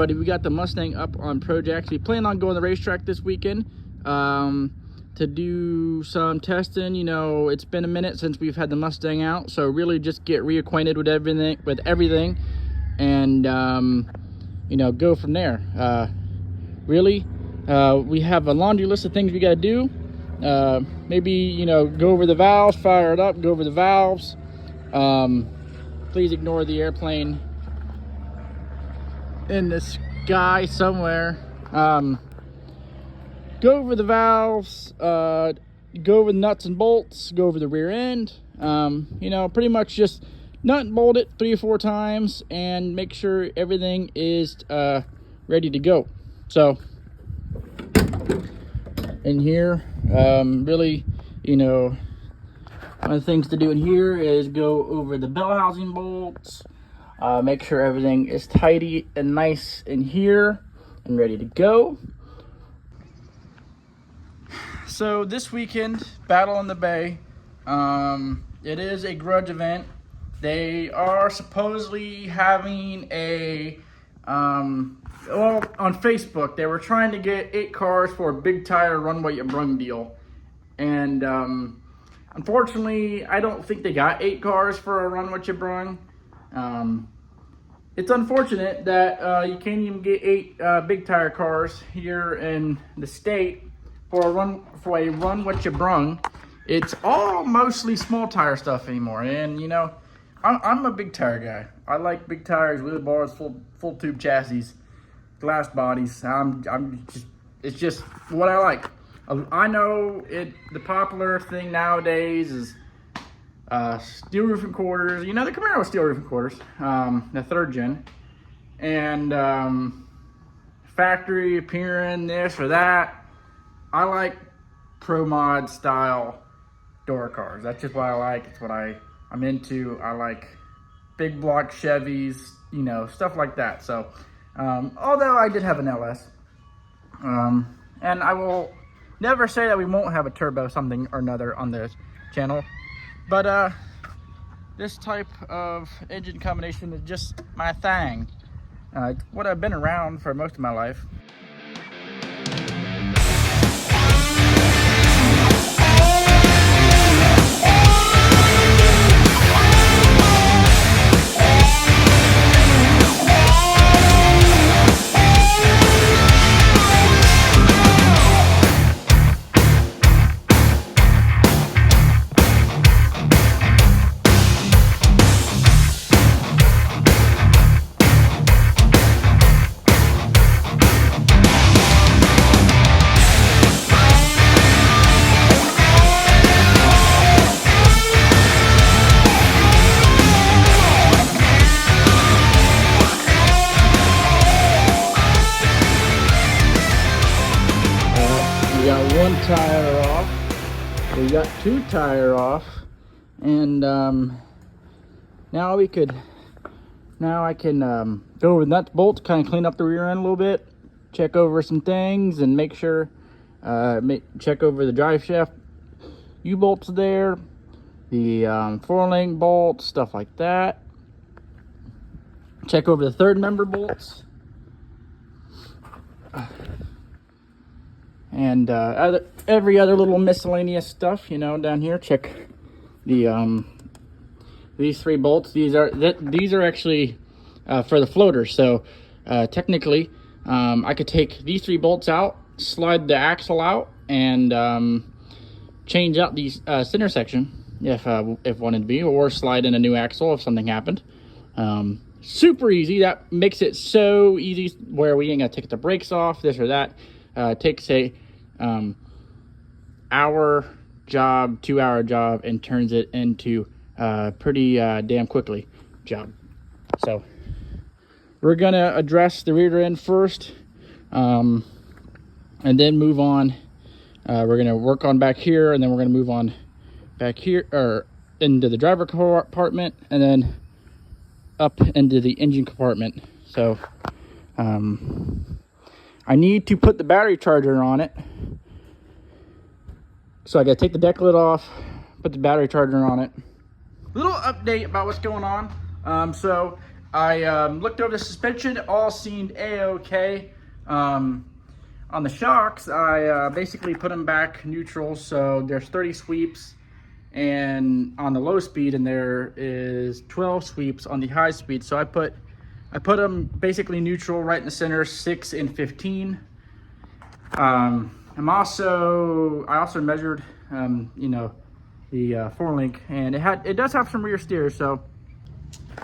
everybody, we got the Mustang up on Projects. We plan on going to the racetrack this weekend to do some testing. You know, it's been a minute since we've had the Mustang out, so really just get reacquainted with everything, and you know, go from there. Really, we have a laundry list of things we got to do. Maybe, you know, go over the valves, fire it up, go over the valves. Please ignore the airplane in the sky somewhere. Go over the valves, go over the nuts and bolts, go over the rear end. You know, pretty much just nut and bolt it 3 or 4 times and make sure everything is ready to go. So in here, really, you know, one of the things to do in here is go over the bell housing bolts, make sure everything is tidy and nice in here and ready to go. So this weekend, Battle in the Bay, it is a grudge event. They are supposedly having a well, on Facebook, they were trying to get 8 cars for a big tire run what you brung deal. And unfortunately, I don't think they got 8 cars for a run what you brung. It's unfortunate that you can't even get 8 big tire cars here in the state for a run what you brung. It's all mostly small tire stuff anymore. And you know, I'm a big tire guy. I like big tires, wheel bars, full tube chassis, glass bodies. It's just what I like. I know the popular thing nowadays is steel roof and quarters. You know, the Camaro steel roof and quarters, the 3rd gen, and factory appearing this or that. I like pro mod style door cars. That's just what I like. It's what I'm into. I like big block Chevys, you know, stuff like that. So although I did have an LS, and I will never say that we won't have a turbo something or another on this channel, but this type of engine combination is just my thing. It's what I've been around for most of my life. We got 1 tire off, we got 2 tire off, and now I can go over the nuts, bolts, kind of clean up the rear end a little bit, check over some things, and make sure check over the drive shaft U-bolts there, the 4-link bolts, stuff like that. Check over the 3rd member bolts. And every other little miscellaneous stuff, you know, down here. Check the these 3 bolts. These are actually for the floater. So technically, I could take these 3 bolts out, slide the axle out, and change out the center section if wanted to be, or slide in a new axle if something happened. Super easy. That makes it so easy where we ain't gonna take the brakes off, this or that. Takes a hour job, 2-hour job, and turns it into pretty damn quickly job. So we're gonna address the rear end first, and then move on. We're gonna work on back here, and then we're gonna move on back here, or into the driver compartment, and then up into the engine compartment. So I need to put the battery charger on it. So I gotta take the deck lid off, put the battery charger on it. Little update about what's going on. So I looked over the suspension, all seemed a-okay. On the shocks, I basically put them back neutral, so there's 30 sweeps, and on the low speed, and there is 12 sweeps on the high speed. So I put them basically neutral, right in the center, 6 and 15. I also measured, you know, the 4-link, and it does have some rear steer. So,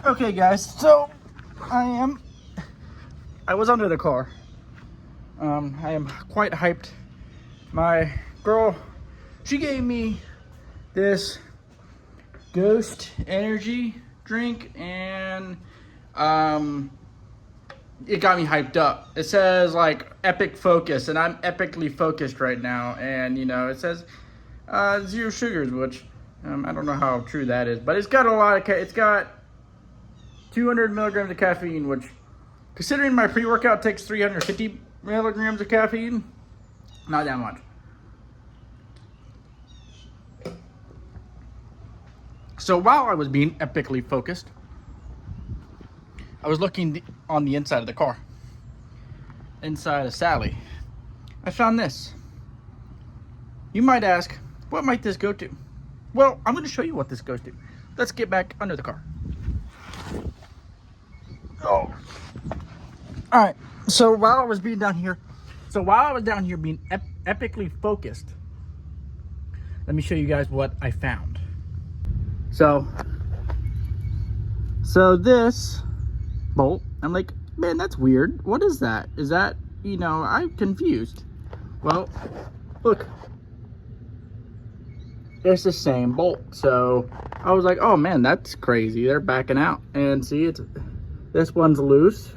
okay, guys, so I was under the car. I am quite hyped. My girl, she gave me this Ghost energy drink, and it got me hyped up. It says like epic focus, and I'm epically focused right now. And you know, it says 0 sugars, which I don't know how true that is, but it's got a lot of it's got 200 milligrams of caffeine, which, considering my pre-workout takes 350 milligrams of caffeine, not that much. So while I was being epically focused, I was looking on the inside of the car, inside of Sally. I found this. You might ask, what might this go to? Well, I'm going to show you what this goes to. Let's get back under the car. Oh. All right. So while I was down here being epically focused, let me show you guys what I found. So this bolt, I'm like, man, that's weird. What is that? Is that, you know, I'm confused. Well, look, it's the same bolt. So I was like, oh man, that's crazy. They're backing out. And see, this one's loose.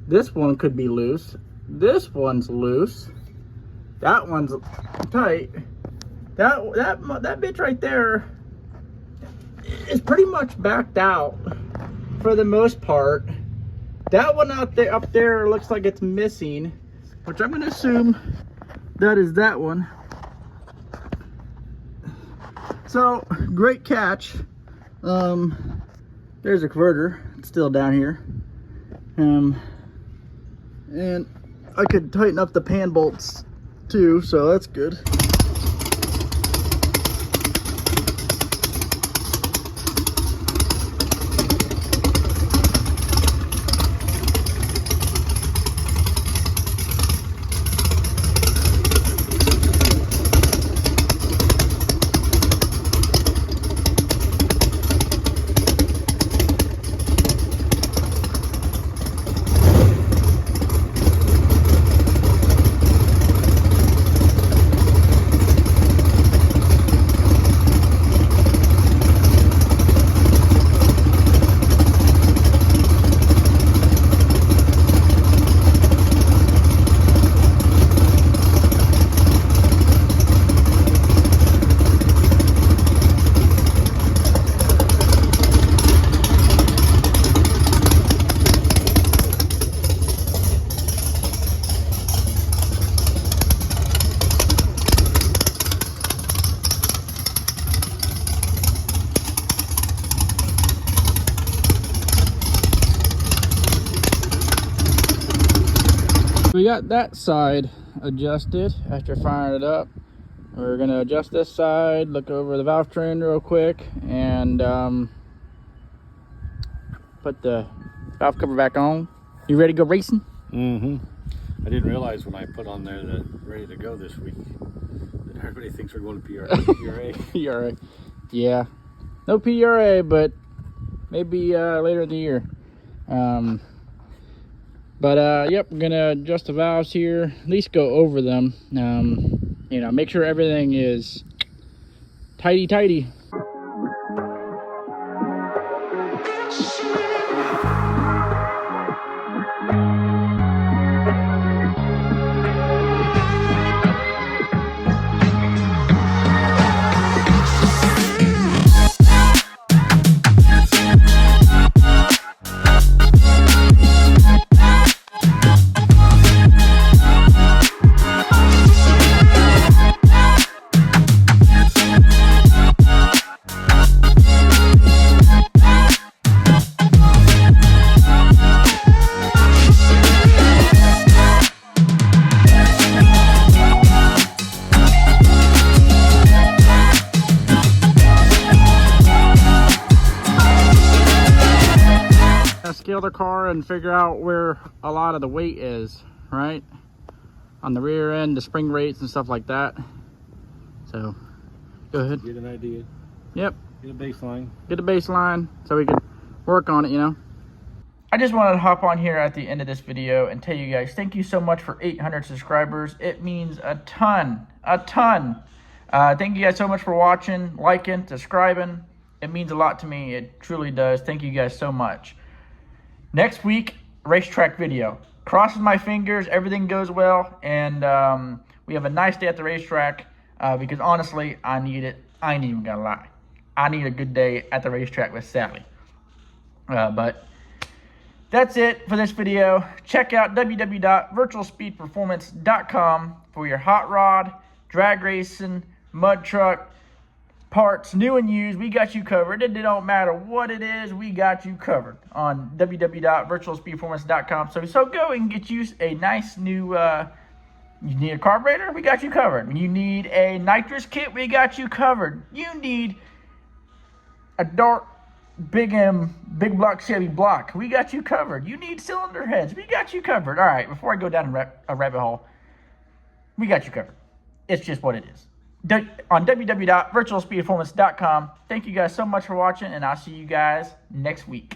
This one could be loose. This one's loose. That one's tight. That bitch right there is pretty much backed out for the most part. That one up there looks like it's missing, which I'm going to assume that is that one. So, great catch. There's a converter. It's still down here. And I could tighten up the pan bolts too, so that's good. We got that side adjusted after firing it up. We're gonna adjust this side, look over the valve train real quick, and put the valve cover back on. You ready to go racing? Mm-hmm. I didn't realize when I put on there that ready to go this week that everybody thinks we're going to PRA. PRA. Yeah. No PRA, but maybe later in the year. Yep, I'm gonna adjust the valves here, at least go over them. You know, make sure everything is tighty. other car and figure out where a lot of the weight is, right? On the rear end, the spring rates and stuff like that. So, go ahead. Get an idea. Yep. Get a baseline. Get a baseline so we can work on it, you know. I just wanted to hop on here at the end of this video and tell you guys, thank you so much for 800 subscribers. It means a ton, a ton. Thank you guys so much for watching, liking, subscribing. It means a lot to me. It truly does. Thank you guys so much. Next week, racetrack video. Crossing my fingers, everything goes well, and we have a nice day at the racetrack because honestly, I need it. I ain't even gonna lie. I need a good day at the racetrack with Sally. But that's it for this video. Check out www.virtualspeedperformance.com for your hot rod, drag racing, mud truck, parts, new and used. We got you covered. It don't matter what it is, we got you covered on www.virtualspeedperformance.com. So go and get you a nice new, you need a carburetor? We got you covered. You need a nitrous kit? We got you covered. You need a dark, big block Chevy block? We got you covered. You need cylinder heads? We got you covered. All right, before I go down a rabbit hole, we got you covered. It's just what it is. On www.virtualspeedperformance.com. Thank you guys so much for watching, and I'll see you guys next week.